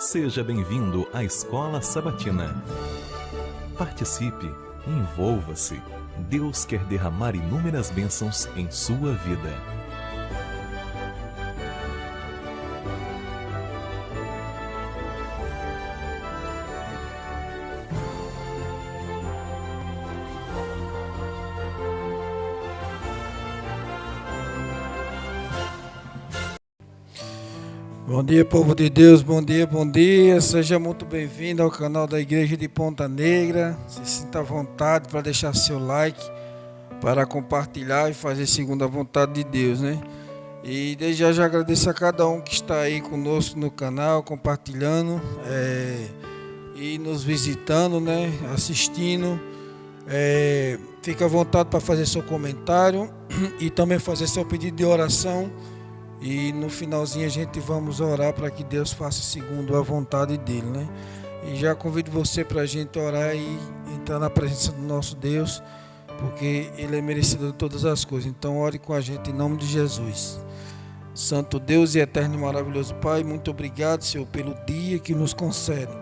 Seja bem-vindo à Escola Sabatina. Participe, envolva-se. Deus quer derramar inúmeras bênçãos em sua vida. Bom dia, povo de Deus, bom dia, bom dia. Seja muito bem-vindo ao canal da Igreja de Ponta Negra. Se sinta à vontade para deixar seu like, para compartilhar e fazer segundo a vontade de Deus, né? E desde já agradeço a cada um que está aí conosco no canal, compartilhando e nos visitando, né? Assistindo. Fique à vontade para fazer seu comentário e também fazer seu pedido de oração. E no finalzinho a gente vamos orar para que Deus faça segundo a vontade dele, né? E já convido você para a gente orar e entrar na presença do nosso Deus, porque ele é merecedor de todas as coisas. Então ore com a gente em nome de Jesus. Santo Deus e eterno e maravilhoso Pai, muito obrigado, Senhor, pelo dia que nos concede.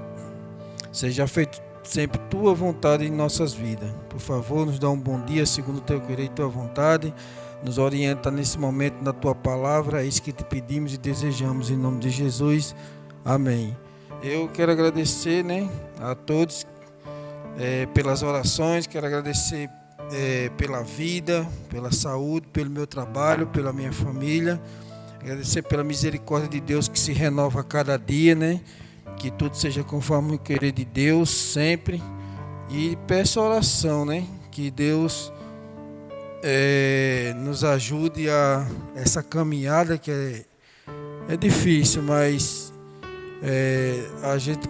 Seja feito sempre tua vontade em nossas vidas. Por favor, nos dá um bom dia segundo o teu querer e tua vontade. Nos orienta nesse momento na tua palavra, é isso que te pedimos e desejamos em nome de Jesus. Amém. Eu quero agradecer, né, a todos pelas orações, quero agradecer pela vida, pela saúde, pelo meu trabalho, pela minha família, agradecer pela misericórdia de Deus que se renova a cada dia, né, que tudo seja conforme o querer de Deus sempre, e peço oração, né, que Deus nos ajude a essa caminhada que é difícil, mas a gente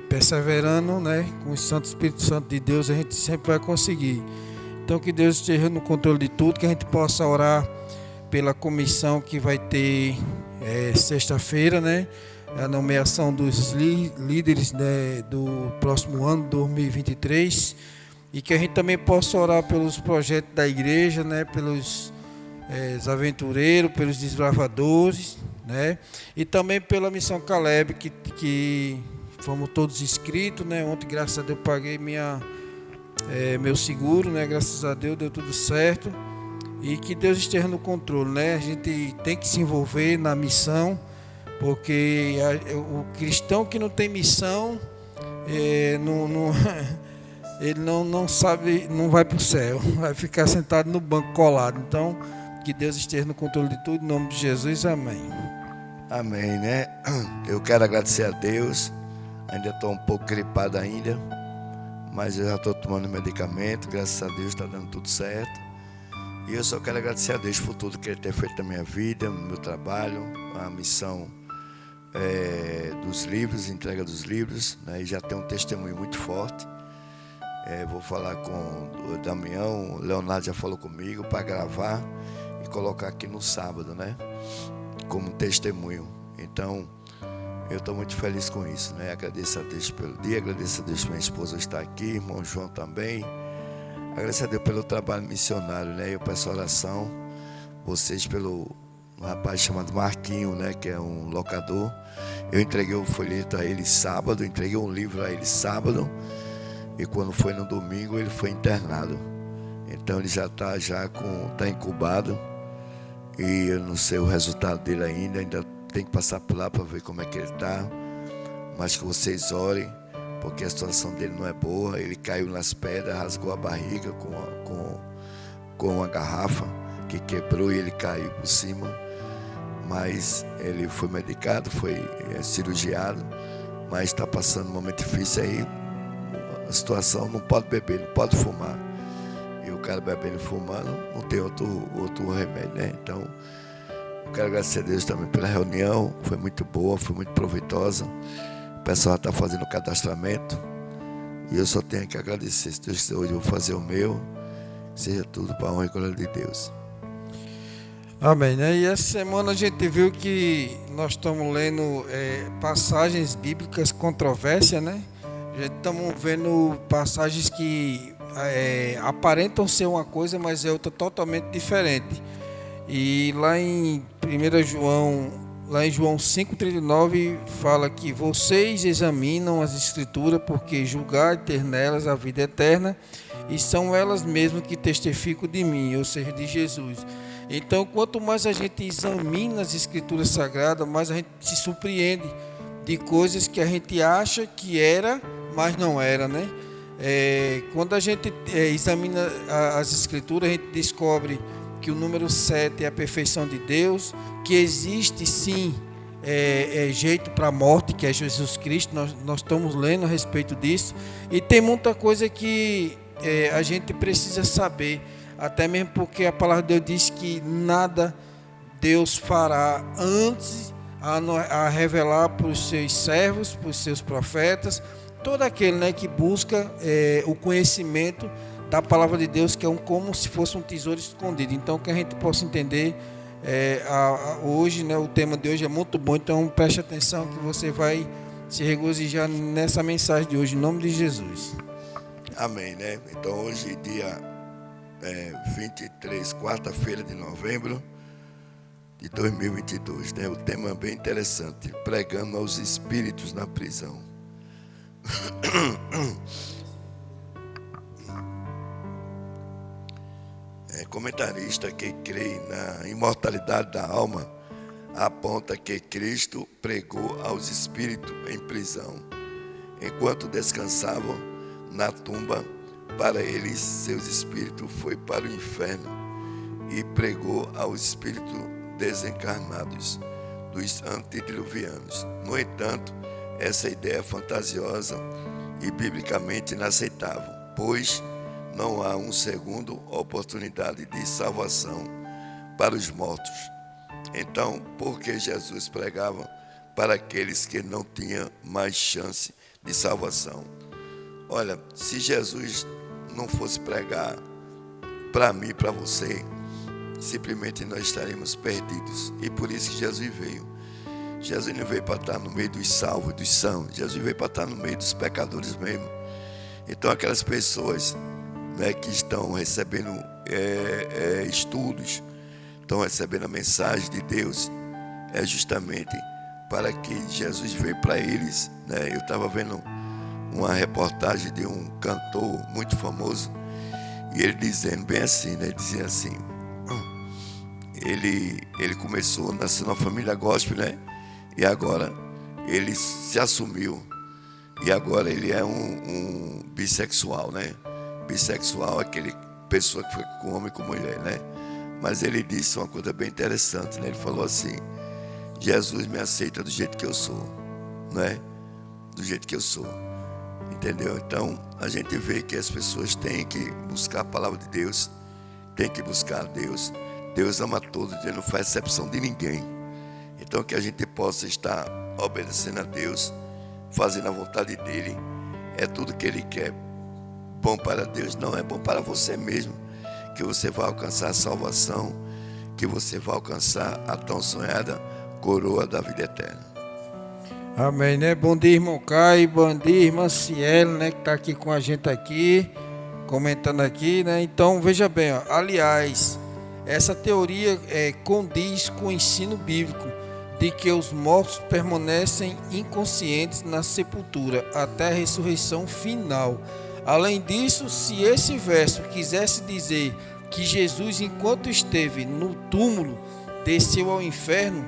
perseverando, né, com o Santo Espírito Santo de Deus, a gente sempre vai conseguir. Então que Deus esteja no controle de tudo, que a gente possa orar pela comissão que vai ter sexta-feira, né, a nomeação dos líderes, né, do próximo ano, 2023. E que a gente também possa orar pelos projetos da igreja, né? Pelos aventureiros, pelos desbravadores, né? E também pela Missão Caleb, que fomos todos inscritos, né? Ontem, graças a Deus, paguei meu seguro, né? Graças a Deus, deu tudo certo. E que Deus esteja no controle, né? A gente tem que se envolver na missão, porque o cristão que não tem missão, ele não sabe, não vai para o céu, vai ficar sentado no banco colado. Então, que Deus esteja no controle de tudo, em nome de Jesus, amém. Amém, né? Eu quero agradecer a Deus, ainda estou um pouco gripado ainda, mas eu já estou tomando medicamento, graças a Deus está dando tudo certo. E eu só quero agradecer a Deus por tudo que Ele tem feito na minha vida, no meu trabalho, a missão dos livros, entrega dos livros, né? E já tem um testemunho muito forte. Vou falar com o Damião, o Leonardo já falou comigo para gravar e colocar aqui no sábado, né? Como testemunho. Então, eu estou muito feliz com isso, né? Agradeço a Deus pelo dia, agradeço a Deus que minha esposa está aqui, irmão João também. Agradeço a Deus pelo trabalho missionário, né? Eu peço oração, vocês pelo um rapaz chamado Marquinho, né? Que é um locador. Eu entreguei o folheto a ele sábado, entreguei um livro a ele sábado. E quando foi no domingo, ele foi internado. Então ele já está incubado. E eu não sei o resultado dele ainda tem que passar por lá para ver como é que ele está. Mas que vocês orem, porque a situação dele não é boa. Ele caiu nas pedras, rasgou a barriga com uma garrafa que quebrou e ele caiu por cima. Mas ele foi medicado, foi cirurgiado, mas está passando um momento difícil aí. A situação, não pode beber, não pode fumar. E o cara bebendo e fumando, não tem outro remédio, né? Então, eu quero agradecer a Deus também pela reunião, foi muito boa, foi muito proveitosa. O pessoal está fazendo o cadastramento e eu só tenho que agradecer. Se Deus quiser, hoje eu vou fazer o meu, seja tudo para a honra e glória de Deus. Amém, né? E essa semana a gente viu que nós estamos lendo passagens bíblicas controvérsias, né? Já estamos vendo passagens que aparentam ser uma coisa, mas é outra totalmente diferente. E lá em 1 João lá em João 5,39 fala que vocês examinam as escrituras porque julgar ter nelas a vida eterna e são elas mesmas que testificam de mim, ou seja, de Jesus. Então, quanto mais a gente examina as escrituras sagradas, mais a gente se surpreende de coisas que a gente acha que era, mas não era, né? Quando a gente examina as escrituras, a gente descobre que o número 7 é a perfeição de Deus, que existe sim jeito para a morte, que é Jesus Cristo. Nós estamos lendo a respeito disso, e tem muita coisa que a gente precisa saber, até mesmo porque a palavra de Deus diz que nada Deus fará antes a revelar para os seus servos, para os seus profetas, todo aquele, né, que busca o conhecimento da palavra de Deus, que é como se fosse um tesouro escondido. Então, que a gente possa entender hoje, né, o tema de hoje é muito bom, então preste atenção que você vai se regozijar nessa mensagem de hoje, em nome de Jesus. Amém, né? Então, hoje, dia 23, quarta-feira de novembro de 2022, né? O tema é bem interessante, pregando aos espíritos na prisão. Comentarista que crê na imortalidade da alma aponta que Cristo pregou aos espíritos em prisão, enquanto descansavam na tumba. Para eles, seus espíritos foi para o inferno, e pregou aos espíritos desencarnados dos antediluvianos. No entanto, essa ideia é fantasiosa e biblicamente inaceitável, pois não há uma segunda oportunidade de salvação para os mortos. Então, por que Jesus pregava para aqueles que não tinham mais chance de salvação? Olha, se Jesus não fosse pregar para mim e para você, simplesmente nós estaríamos perdidos. E por isso que Jesus veio. Jesus não veio para estar no meio dos salvos, dos sãos. Jesus veio para estar no meio dos pecadores mesmo. Então, aquelas pessoas, né, que estão recebendo estudos, estão recebendo a mensagem de Deus, é justamente para que Jesus veio para eles, né? Eu estava vendo uma reportagem de um cantor muito famoso, e ele dizendo bem assim, né? Dizia assim, ele começou, nasceu na família gospel, né? E agora ele se assumiu, e agora ele é um bissexual, né? Bissexual é aquele pessoa que fica com homem e com mulher, né? Mas ele disse uma coisa bem interessante, né? Ele falou assim: Jesus me aceita do jeito que eu sou, né? Do jeito que eu sou, entendeu? Então a gente vê que as pessoas têm que buscar a palavra de Deus, têm que buscar a Deus. Deus ama todos, Deus não faz exceção de ninguém. Então que a gente possa estar obedecendo a Deus, fazendo a vontade dEle, é tudo que Ele quer. Bom para Deus não é bom para você mesmo, que você vai alcançar a salvação, que você vai alcançar a tão sonhada coroa da vida eterna. Amém, né? Bom dia, irmão Caio, bom dia, irmã Cielo, né, que está aqui com a gente aqui, comentando aqui, né? Então, veja bem, ó, aliás, essa teoria condiz com o ensino bíblico de que os mortos permanecem inconscientes na sepultura até a ressurreição final. Além disso, se esse verso quisesse dizer que Jesus, enquanto esteve no túmulo, desceu ao inferno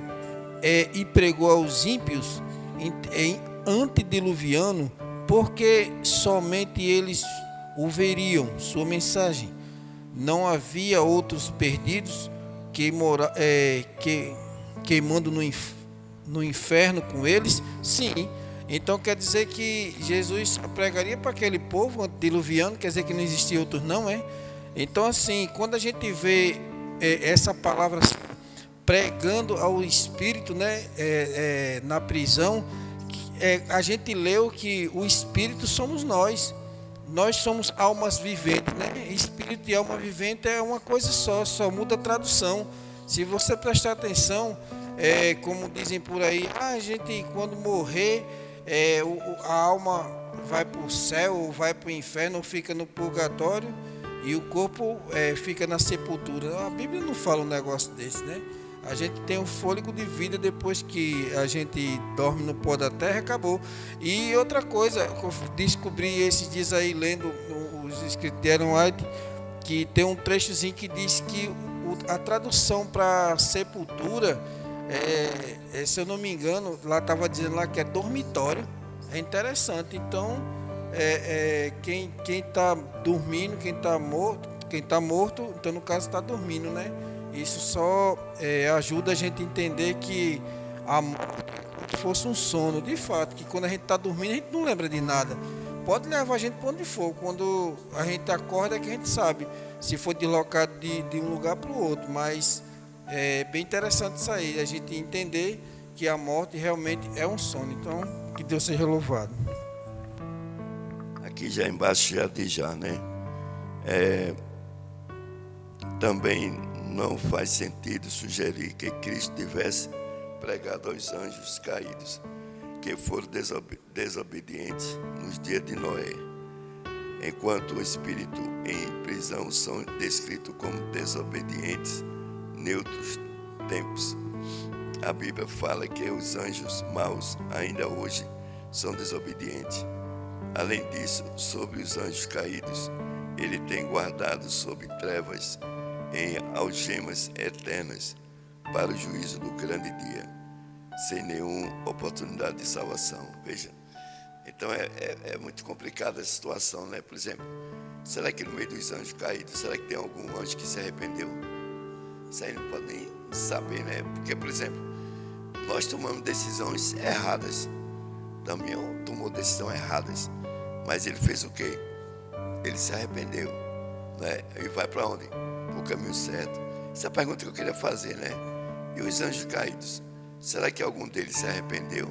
e pregou aos ímpios em antediluviano, porque somente eles o veriam, sua mensagem. Não havia outros perdidos queimando no inferno com eles? Sim. Então quer dizer que Jesus pregaria para aquele povo antediluviano, quer dizer que não existia outros, não é? Então assim, quando a gente vê essa palavra pregando ao espírito, né, na prisão, a gente leu que o espírito somos nós. Nós somos almas viventes, né? Espírito e alma vivente é uma coisa só muda a tradução. Se você prestar atenção, como dizem por aí, a gente quando morrer, a alma vai para o céu, ou vai para o inferno, ou fica no purgatório, e o corpo fica na sepultura. A Bíblia não fala um negócio desse, né? A gente tem um fôlego de vida depois que a gente dorme no pó da terra, acabou. E outra coisa, eu descobri esses dias aí, lendo os escritos de Ellen White, que tem um trechozinho que diz que a tradução para sepultura, se eu não me engano, lá estava dizendo lá que é dormitório. É interessante. Então, quem está dormindo, quem está morto, então no caso está dormindo, né? Isso só ajuda a gente a entender que a morte é como se fosse um sono, de fato, que quando a gente está dormindo a gente não lembra de nada. Pode levar a gente para onde for, quando a gente acorda é que a gente sabe se foi deslocado de um lugar para o outro, mas é bem interessante isso aí, a gente entender que a morte realmente é um sono. Então, que Deus seja louvado. Aqui já embaixo já diz né? Também não faz sentido sugerir que Cristo tivesse pregado aos anjos caídos, que foram desobedientes nos dias de Noé, enquanto o espírito em prisão são descritos como desobedientes neutros tempos. A Bíblia fala que os anjos maus ainda hoje são desobedientes. Além disso, sobre os anjos caídos, ele tem guardado sob trevas em algemas eternas para o juízo do grande dia, sem nenhuma oportunidade de salvação. Veja, então é muito complicada a situação, né? Por exemplo, será que no meio dos anjos caídos, será que tem algum anjo que se arrependeu? Isso aí não pode nem saber, né? Porque, por exemplo, nós tomamos decisões erradas. Damião tomou decisões erradas, mas ele fez o quê? Ele se arrependeu, né? E vai para onde? Para o caminho certo. Essa é a pergunta que eu queria fazer, né? E os anjos caídos? Será que algum deles se arrependeu?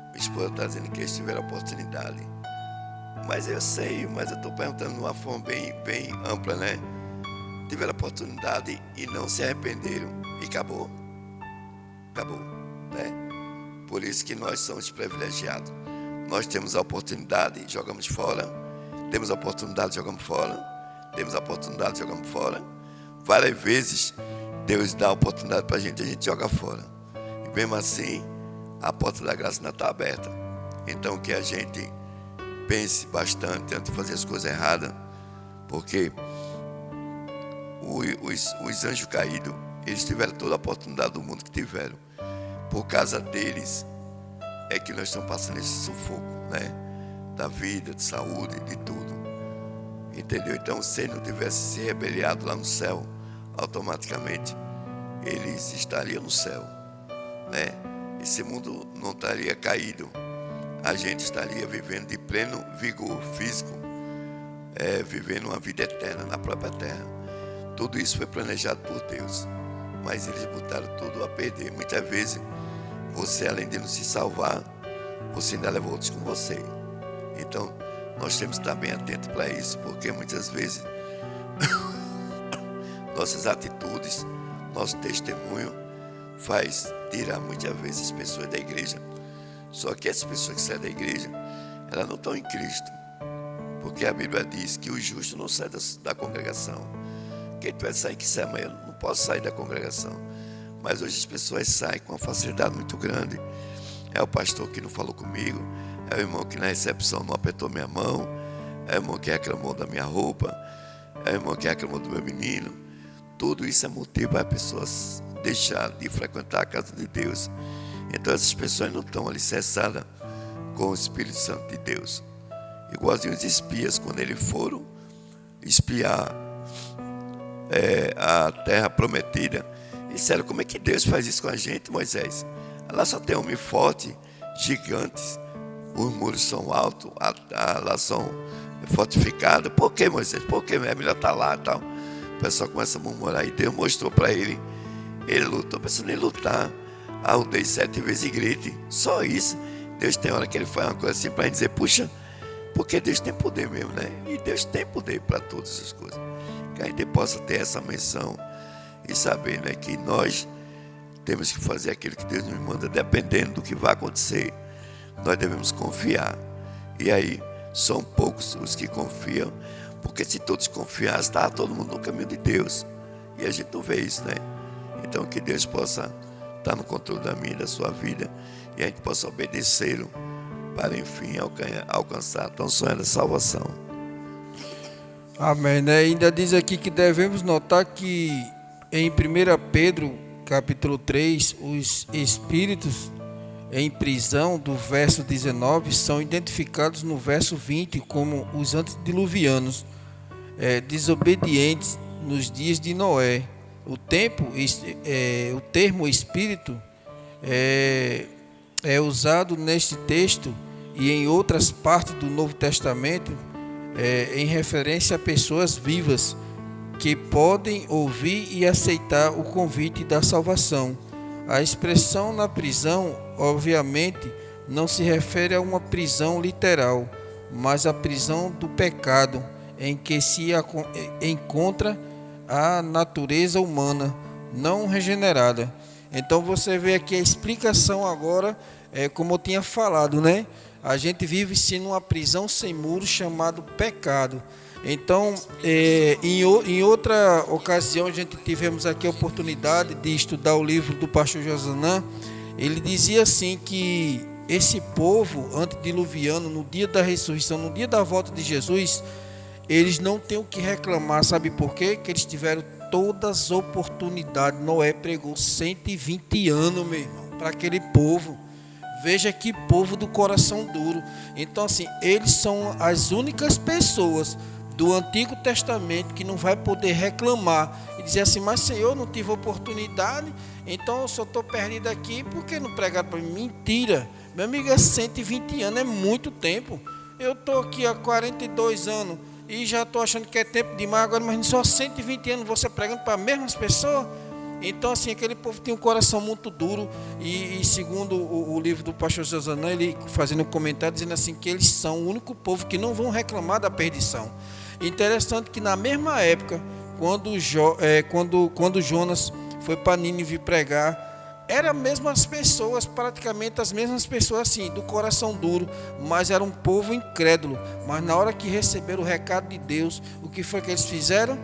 Minha esposa está dizendo que eles tiveram a oportunidade. Mas eu sei, mas eu estou perguntando de uma forma bem ampla, né? Tiveram a oportunidade e não se arrependeram. E acabou. Acabou, né? Por isso que nós somos privilegiados. Nós temos a oportunidade, jogamos fora. Temos a oportunidade, jogamos fora. Temos a oportunidade, jogamos fora. Várias vezes Deus dá a oportunidade para a gente joga fora. E mesmo assim, a porta da graça não está aberta. Então que a gente pense bastante antes de fazer as coisas erradas, porque os anjos caídos, eles tiveram toda a oportunidade do mundo que tiveram. Por causa deles é que nós estamos passando esse sufoco, né? Da vida, de saúde, de tudo. Entendeu? Então, se ele não tivesse se rebeliado lá no céu, automaticamente eles estariam no céu, né? Esse mundo não estaria caído. A gente estaria vivendo de pleno vigor físico, vivendo uma vida eterna na própria terra. Tudo isso foi planejado por Deus, mas eles botaram tudo a perder. Muitas vezes, você, além de não se salvar, você ainda leva outros com você. Então, nós temos que estar bem atentos para isso, porque muitas vezes nossas atitudes, nosso testemunho faz tirar muitas vezes as pessoas da igreja. Só que essas pessoas que saem da igreja, elas não estão em Cristo, porque a Bíblia diz que o justo não sai da congregação. Quem tiver sair que sai, mas eu não posso sair da congregação. Mas hoje as pessoas saem com uma facilidade muito grande. É o pastor que não falou comigo, é o irmão que na recepção não apertou minha mão, é o irmão que reclamou da minha roupa, é o irmão que reclamou do meu menino. Tudo isso é motivo para as pessoas deixar de frequentar a casa de Deus. Então essas pessoas não estão alicerçadas com o Espírito Santo de Deus. Igualzinho os espias, quando eles foram espiar a terra prometida, eles disseram: como é que Deus faz isso com a gente, Moisés? Lá só tem homem forte, gigantes, os muros são altos, lá são fortificados. Por que, Moisés? Por que é melhor estar lá e tal? O pessoal começa a murmurar, e Deus mostrou para ele. Ele lutou, pensando em lutar. Arrudei 7 vezes e grite. Só isso. Deus tem hora que ele faz uma coisa assim para dizer: puxa, porque Deus tem poder mesmo, né? E Deus tem poder para todas as coisas. Que a gente possa ter essa menção e saber, né, que nós temos que fazer aquilo que Deus nos manda, dependendo do que vai acontecer. Nós devemos confiar. E aí, são poucos os que confiam, Porque se todos confiassem, estava todo mundo no caminho de Deus. E a gente não vê isso, né? Então que Deus possa estar no controle da minha e da sua vida, e a gente possa obedecê-lo para, enfim, alcançar tão sonhada salvação. Amém, né? Ainda diz aqui que devemos notar que em 1 Pedro, capítulo 3, os espíritos em prisão, do verso 19, são identificados no verso 20 como os antediluvianos, desobedientes nos dias de Noé. O termo espírito é usado neste texto e em outras partes do Novo Testamento em referência a pessoas vivas que podem ouvir e aceitar o convite da salvação. A expressão na prisão, obviamente, não se refere a uma prisão literal, mas à prisão do pecado, em que se encontra a natureza humana não regenerada. Então você vê aqui a explicação agora, como eu tinha falado, né? A gente vive sim numa prisão sem muros chamado pecado. Então, em outra ocasião, a gente tivemos aqui a oportunidade de estudar o livro do pastor Josanã. Ele dizia assim que esse povo antediluviano, no dia da ressurreição, no dia da volta de Jesus, eles não têm o que reclamar. Sabe por quê? Que eles tiveram todas as oportunidades. Noé pregou 120 anos, meu irmão, para aquele povo. Veja que povo do coração duro. Então, assim, eles são as únicas pessoas do Antigo Testamento que não vai poder reclamar e dizer assim: mas Senhor, eu não tive oportunidade, então eu só estou perdido aqui porque não pregaram para mim. Mentira, meu amigo, é 120 anos, é muito tempo. Eu estou aqui há 42 anos e já estou achando que é tempo demais agora, mas só 120 anos você pregando para as mesmas pessoas. Então, assim, aquele povo tem um coração muito duro. E segundo o livro do pastor Josanã, ele fazendo um comentário dizendo assim que eles são o único povo que não vão reclamar da perdição. Interessante que na mesma época, quando Jonas foi para Nínive pregar, eram as mesmas pessoas, praticamente as mesmas pessoas assim, do coração duro, mas era um povo incrédulo. Mas na hora que receberam o recado de Deus, o que foi que eles fizeram?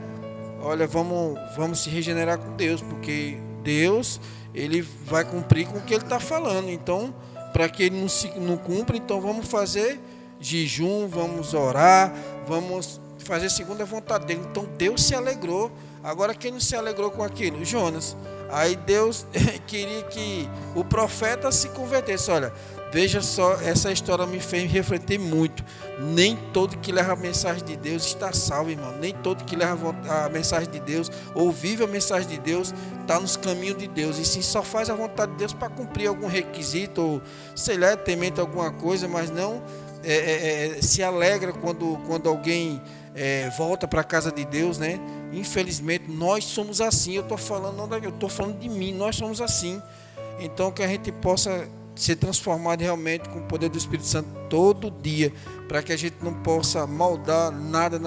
Olha, vamos se regenerar com Deus, porque Deus, ele vai cumprir com o que ele está falando. Então, para que ele não cumpra, então vamos fazer jejum, vamos orar, vamos fazer segundo a vontade dele. Então Deus se alegrou. Agora quem não se alegrou com aquilo? Jonas. Aí Deus queria que o profeta se convertesse. Olha, veja só, essa história me fez refletir muito. Nem todo que leva a mensagem de Deus está salvo, irmão. Nem todo que leva a mensagem de Deus ou vive a mensagem de Deus está nos caminhos de Deus. E sim, só faz a vontade de Deus para cumprir algum requisito ou, sei lá, temente alguma coisa, mas não se alegra quando alguém volta para a casa de Deus, né? Infelizmente nós somos assim. Eu estou falando de mim. Nós somos assim. Então que a gente possa ser transformado realmente com o poder do Espírito Santo todo dia, para que a gente não possa moldar nada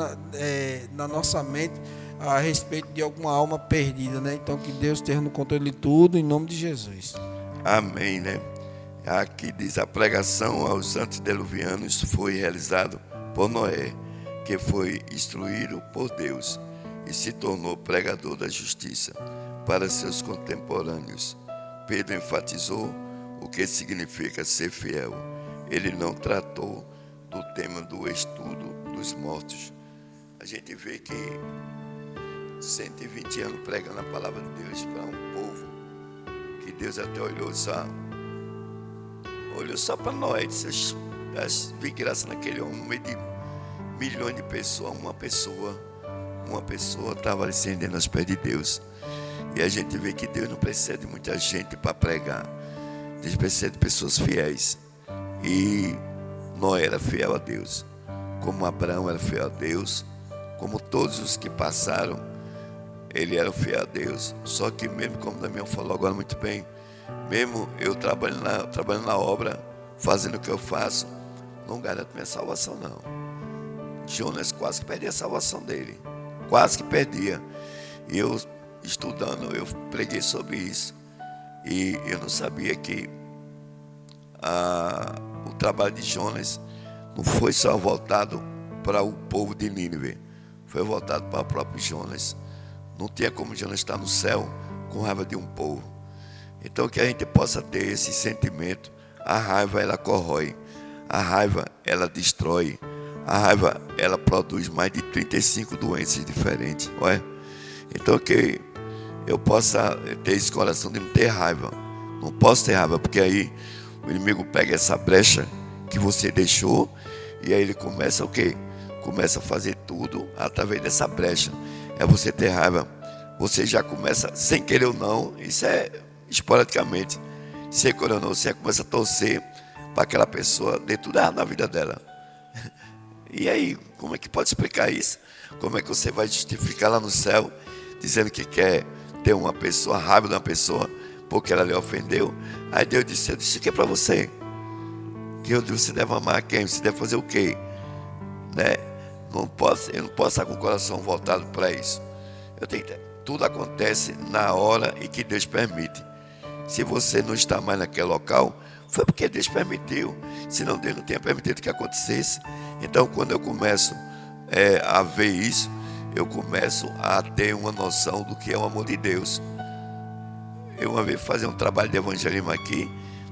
na nossa mente a respeito de alguma alma perdida, né? Então que Deus esteja no controle de tudo, em nome de Jesus. Amém, né? Aqui diz: a pregação aos antediluvianos foi realizado por Noé, que foi instruído por Deus e se tornou pregador da justiça para seus contemporâneos. Pedro enfatizou o que significa ser fiel. Ele não tratou do tema do estudo dos mortos. A gente vê que 120 anos pregando a palavra de Deus para um povo que Deus até olhou só para Noé e disse: vi graça naquele homem, no meio de milhões de pessoas, uma pessoa estava ali se rendendo aos pés de Deus. E a gente vê que Deus não precisa de muita gente para pregar. Deus precisa de pessoas fiéis. E Noé era fiel a Deus, como Abraão era fiel a Deus, como todos os que passaram, ele era fiel a Deus. Só que mesmo, como o Damião falou agora muito bem, mesmo eu trabalhando na obra, fazendo o que eu faço, não garanto minha salvação, não. Jonas quase que perdia a salvação dele, quase que perdia. E eu, estudando, eu preguei sobre isso. E eu não sabia que o trabalho de Jonas não foi só voltado para o povo de Nínive, foi voltado para o próprio Jonas. Não tinha como Jonas estar no céu com raiva de um povo. Então que a gente possa ter esse sentimento. A raiva, ela corrói. A raiva, ela destrói. A raiva, ela produz mais de 35 doenças diferentes. Olha? Então que eu possa ter esse coração de não ter raiva. Não posso ter raiva, porque aí o inimigo pega essa brecha que você deixou e aí ele começa o quê? Começa a fazer tudo através dessa brecha. É você ter raiva. Você já começa, sem querer ou não, isso é esporadicamente. Sem querer ou não, você começa a torcer para aquela pessoa dê tudo errado na vida dela. E aí, como é que pode explicar isso? Como é que você vai justificar lá no céu, dizendo que quer ter uma pessoa, raiva de uma pessoa, porque ela lhe ofendeu? Aí Deus disse, eu disse o que é para você? Que você deve amar quem? Você deve fazer o quê? Né? Eu não posso estar com o coração voltado para isso. Tudo acontece na hora em que Deus permite. Se você não está mais naquele local, foi porque Deus permitiu. Senão Deus não tinha permitido que acontecesse. Então, quando eu começo a ver isso, eu começo a ter uma noção do que é o amor de Deus. Eu uma vez fazer um trabalho de evangelismo aqui,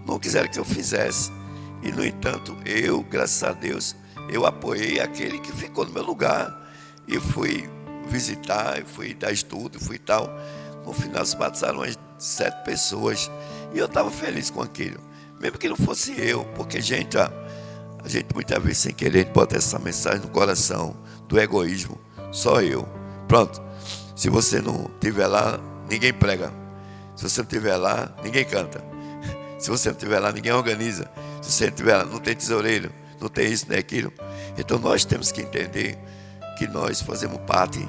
não quiseram que eu fizesse. E, no entanto, eu, graças a Deus, eu apoiei aquele que ficou no meu lugar. E fui visitar, fui dar estudo, fui tal. No final se batizaram umas 7 pessoas. E eu estava feliz com aquilo. Mesmo que não fosse eu, porque a gente muitas vezes sem querer bota essa mensagem no coração do egoísmo. Só eu. Pronto. Se você não estiver lá, ninguém prega. Se você não estiver lá, ninguém canta. Se você não estiver lá, ninguém organiza. Se você não estiver lá, não tem tesoureiro, não tem isso, nem aquilo. Então nós temos que entender que nós fazemos parte,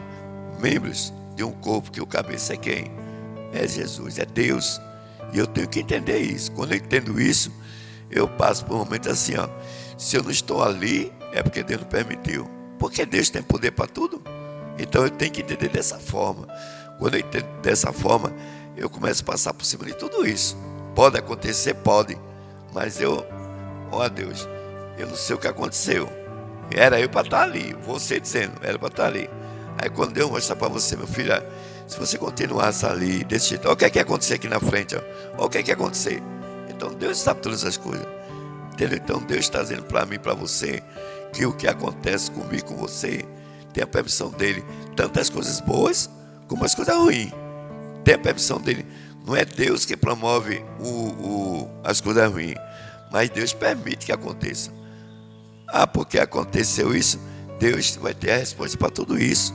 membros de um corpo, que o cabeça é quem? É Jesus, é Deus. E eu tenho que entender isso. Quando eu entendo isso, eu passo por um momento assim, ó. Se eu não estou ali, é porque Deus não permitiu. Porque Deus tem poder para tudo. Então eu tenho que entender dessa forma. Quando eu entendo dessa forma, eu começo a passar por cima de tudo isso. Pode acontecer? Pode. Mas ó Deus, eu não sei o que aconteceu. Era eu para estar ali. Você dizendo, era para estar ali. Aí quando Deus mostrar para você, meu filho, se você continuasse ali desse jeito, olha o que é que ia acontecer aqui na frente, olha o que é que ia acontecer. Então Deus sabe todas as coisas. Entendeu? Então Deus está dizendo para mim, para você, que o que acontece comigo, com você, tem a permissão dele, tanto as coisas boas como as coisas ruins. Tem a permissão dele. Não é Deus que promove as coisas ruins, mas Deus permite que aconteça. Porque aconteceu isso, Deus vai ter a resposta para tudo isso.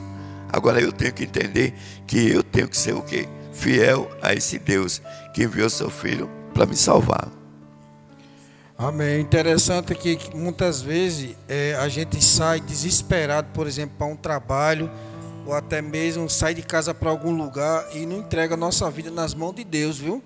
Agora eu tenho que entender que eu tenho que ser o quê? Fiel a esse Deus que enviou seu Filho para me salvar. Amém. Interessante que muitas vezes a gente sai desesperado, por exemplo, para um trabalho, ou até mesmo sai de casa para algum lugar e não entrega a nossa vida nas mãos de Deus, viu?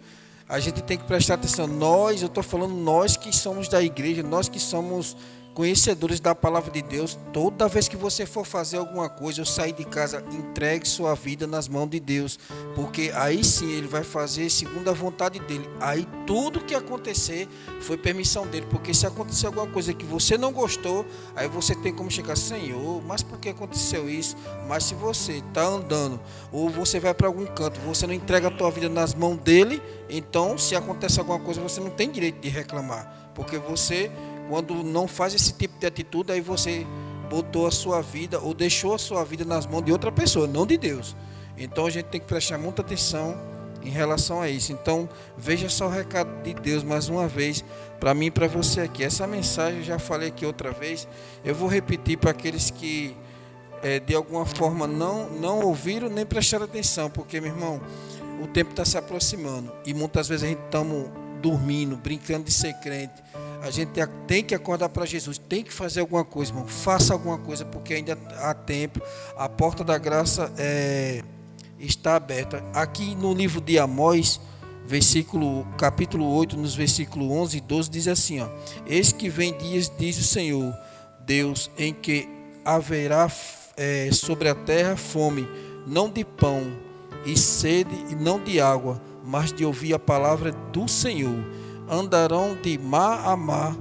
A gente tem que prestar atenção. Eu estou falando nós que somos da igreja, nós que somos conhecedores da palavra de Deus, toda vez que você for fazer alguma coisa ou sair de casa, entregue sua vida nas mãos de Deus, porque aí sim Ele vai fazer segundo a vontade dEle. Aí tudo que acontecer foi permissão dEle, porque se acontecer alguma coisa que você não gostou, aí você tem como chegar, Senhor, mas por que aconteceu isso? Mas se você está andando, ou você vai para algum canto, você não entrega a tua vida nas mãos dEle, então se acontece alguma coisa, você não tem direito de reclamar, porque você, quando não faz esse tipo de atitude, aí você botou a sua vida ou deixou a sua vida nas mãos de outra pessoa, não de Deus. Então a gente tem que prestar muita atenção em relação a isso. Então veja só o recado de Deus mais uma vez para mim e para você aqui. Essa mensagem eu já falei aqui outra vez, eu vou repetir para aqueles que de alguma forma não ouviram nem prestaram atenção, porque, meu irmão, o tempo está se aproximando e muitas vezes a gente estamos dormindo, brincando de ser crente. A gente tem que acordar para Jesus, tem que fazer alguma coisa, irmão. Faça alguma coisa, porque ainda há tempo. A porta da graça está aberta. Aqui no livro de Amós, capítulo 8, nos versículos 11 e 12, diz assim, ó: Eis que vem dias, diz o Senhor Deus, em que haverá sobre a terra fome, não de pão, e sede, e não de água, mas de ouvir a palavra do Senhor. Andarão de mar a mar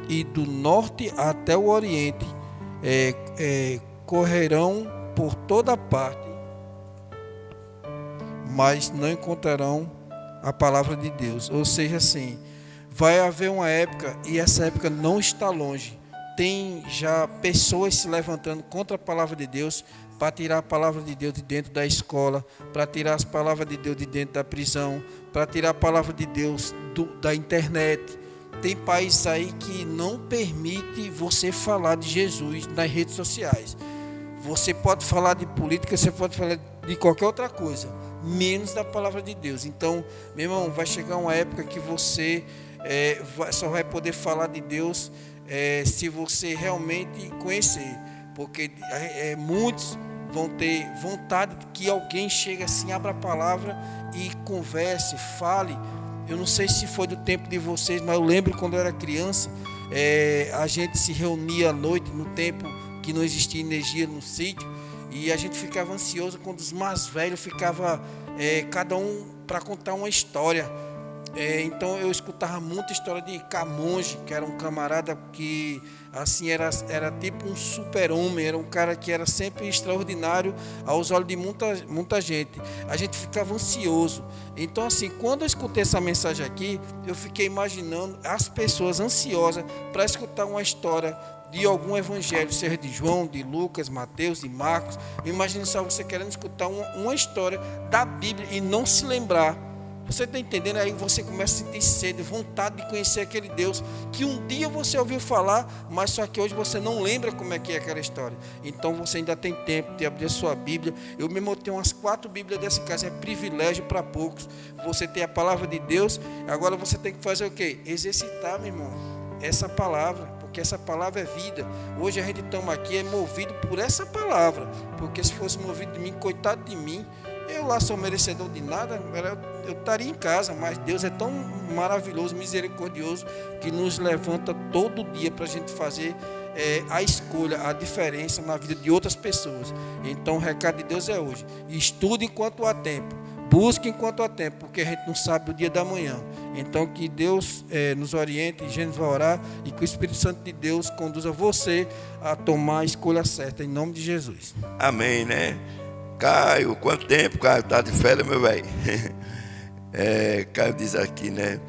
e do norte até o oriente, correrão por toda parte, mas não encontrarão a palavra de Deus. Ou seja, assim, vai haver uma época, e essa época não está longe. Tem já pessoas se levantando contra a palavra de Deus, para tirar a palavra de Deus de dentro da escola, para tirar as palavras de Deus de dentro da prisão, para tirar a palavra de Deus da internet. Tem países aí que não permite você falar de Jesus nas redes sociais. Você pode falar de política, você pode falar de qualquer outra coisa, menos da palavra de Deus. Então, meu irmão, vai chegar uma época que você só vai poder falar de Deus se você realmente conhecer. Porque muitos vão ter vontade que alguém chegue assim, abra a palavra e converse, fale. Eu não sei se foi do tempo de vocês, mas eu lembro quando eu era criança, a gente se reunia à noite, no tempo que não existia energia no sítio, e a gente ficava ansioso quando os mais velhos ficavam, cada um para contar uma história. Então eu escutava muita história de Camonge, que era um camarada que assim era tipo um super-homem, era um cara que era sempre extraordinário aos olhos de muita gente. A gente ficava ansioso. Então assim, quando eu escutei essa mensagem aqui, eu fiquei imaginando as pessoas ansiosas para escutar uma história de algum evangelho, seja de João, de Lucas, Mateus, de Marcos. Imagine só você querendo escutar uma história da Bíblia e não se lembrar. Você está entendendo? Aí você começa a sentir sede, vontade de conhecer aquele Deus que um dia você ouviu falar, mas só que hoje você não lembra como é que é aquela história. Então você ainda tem tempo de abrir a sua Bíblia. Eu mesmo tenho umas 4 Bíblias dessa casa, é privilégio para poucos. Você tem a palavra de Deus, agora você tem que fazer o quê? Exercitar, meu irmão, essa palavra, porque essa palavra é vida. Hoje a gente estamos aqui movido por essa palavra, porque se fosse movido de mim, coitado de mim, eu lá sou merecedor de nada, eu estaria em casa, mas Deus é tão maravilhoso, misericordioso, que nos levanta todo dia para a gente fazer a escolha, a diferença na vida de outras pessoas. Então o recado de Deus é hoje: estude enquanto há tempo, busque enquanto há tempo, porque a gente não sabe o dia da manhã. Então que Deus nos oriente, a gente vai orar, e que o Espírito Santo de Deus conduza você a tomar a escolha certa, em nome de Jesus. Amém, né? Caio, quanto tempo, Caio? Tá de férias, meu velho? Caio diz aqui, né?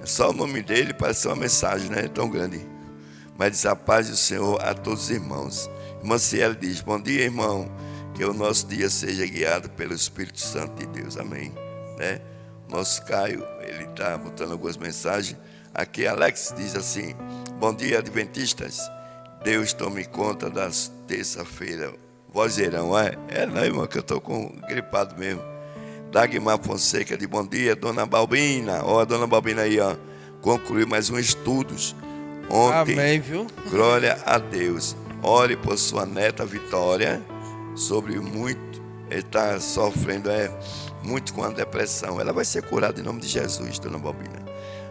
Só o nome dele parece uma mensagem, né? Tão grande. Mas diz: a paz do Senhor a todos os irmãos. Irmã Cielo diz: bom dia, irmão. Que o nosso dia seja guiado pelo Espírito Santo de Deus. Amém. Né? Nosso Caio, ele está botando algumas mensagens. Aqui Alex diz assim: bom dia, adventistas. Deus tome conta das terça-feira. Vozeirão, não, irmão, que eu estou gripado mesmo. Dagmar Fonseca de bom dia, dona Balbina. Ó, a dona Balbina aí, ó, concluiu mais um estudos ontem. Amém, viu? Glória a Deus. Ore por sua neta Vitória, sobre muito, ele está sofrendo muito com a depressão. Ela vai ser curada em nome de Jesus, dona Balbina.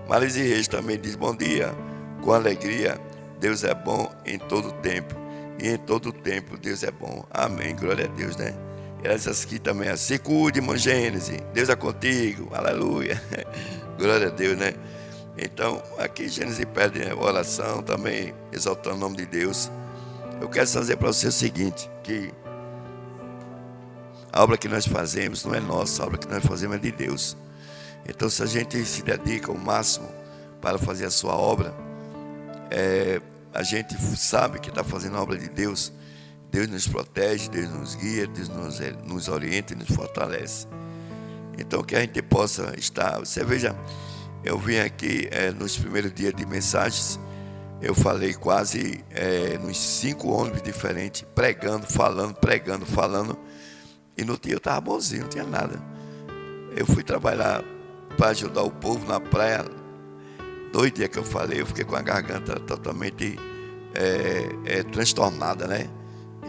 Marise Reis também diz: bom dia, com alegria, Deus é bom em todo tempo. E em todo o tempo Deus é bom. Amém, glória a Deus, né? Essas aqui também, se cuide, irmã Gênesis, Deus é contigo, aleluia. Glória a Deus, né? Então, aqui Gênesis pede oração também, exaltando o nome de Deus. Eu quero fazer para você o seguinte: que a obra que nós fazemos não é nossa, a obra que nós fazemos é de Deus. Então, se a gente se dedica ao máximo para fazer a sua obra, a gente sabe que está fazendo a obra de Deus. Deus nos protege, Deus nos guia, Deus nos orienta e nos fortalece. Então que a gente possa estar. Você veja, eu vim aqui nos primeiros dias de mensagens, eu falei quase nos 5 ônibus diferentes, pregando, falando. E no dia eu estava bonzinho, não tinha nada. Eu fui trabalhar para ajudar o povo na praia. 2 dias que eu falei, eu fiquei com a garganta totalmente transtornada, né?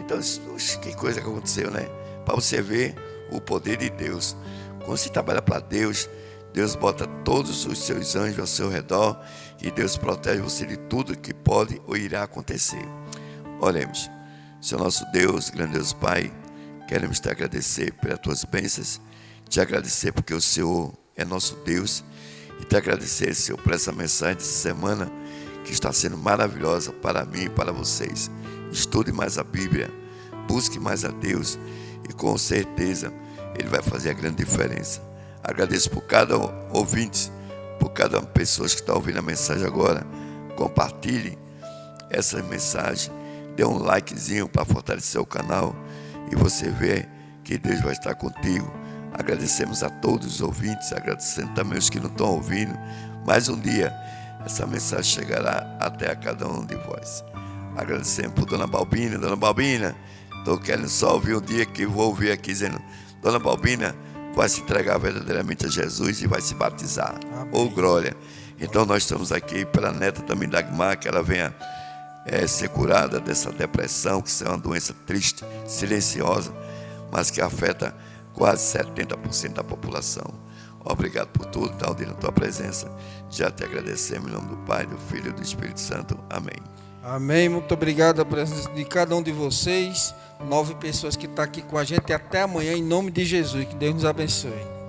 Então, que coisa que aconteceu, né? Para você ver o poder de Deus. Quando você trabalha para Deus, Deus bota todos os seus anjos ao seu redor e Deus protege você de tudo que pode ou irá acontecer. Oremos. Senhor nosso Deus, grande Deus Pai, queremos te agradecer pelas tuas bênçãos, te agradecer porque o Senhor é nosso Deus, e te agradecer, Senhor, por essa mensagem dessa semana que está sendo maravilhosa para mim e para vocês. Estude mais a Bíblia, busque mais a Deus e com certeza Ele vai fazer a grande diferença. Agradeço por cada ouvinte, por cada pessoa que está ouvindo a mensagem agora. Compartilhe essa mensagem, dê um likezinho para fortalecer o canal e você vê que Deus vai estar contigo. Agradecemos a todos os ouvintes, agradecendo também os que não estão ouvindo. Mais um dia essa mensagem chegará até a cada um de vós. Agradecemos por Dona Balbina. Dona Balbina, estou querendo só ouvir um dia que vou ouvir aqui dizendo: Dona Balbina vai se entregar verdadeiramente a Jesus e vai se batizar. Ô glória! Então nós estamos aqui pela neta também da Dagmar, que ela venha ser curada dessa depressão, que isso é uma doença triste, silenciosa, mas que afeta quase 70% da população. Obrigado por tudo, Taldir, na tua presença. Já te agradecemos em nome do Pai, do Filho e do Espírito Santo. Amém. Amém. Muito obrigado pela presença de cada um de vocês. 9 pessoas que estão aqui com a gente. E até amanhã, em nome de Jesus. Que Deus nos abençoe.